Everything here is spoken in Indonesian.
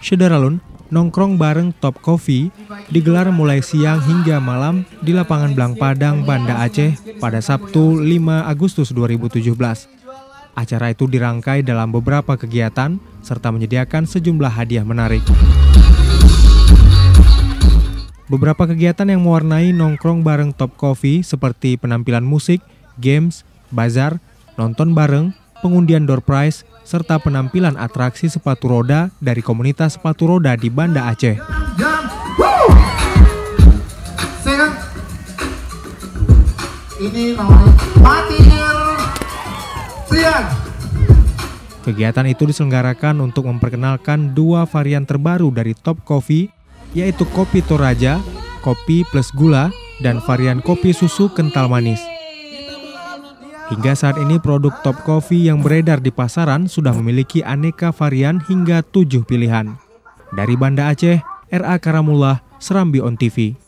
Syederalun, nongkrong bareng Top Coffee digelar mulai siang hingga malam di lapangan Blang Padang, Banda Aceh pada Sabtu 5 Agustus 2017. Acara itu dirangkai dalam beberapa kegiatan serta menyediakan sejumlah hadiah menarik. Beberapa kegiatan yang mewarnai nongkrong bareng Top Coffee seperti penampilan musik, games, bazar, nonton bareng, pengundian door prize, serta penampilan atraksi sepatu roda dari komunitas sepatu roda di Banda Aceh. Ini namanya Patir Siang. Kegiatan itu diselenggarakan untuk memperkenalkan dua varian terbaru dari Top Coffee, yaitu kopi Toraja, kopi plus gula, dan varian kopi susu kental manis. Hingga saat ini produk Top Coffee yang beredar di pasaran sudah memiliki aneka varian hingga 7 pilihan. Dari Banda Aceh, R.A. Karamullah, Serambi On TV.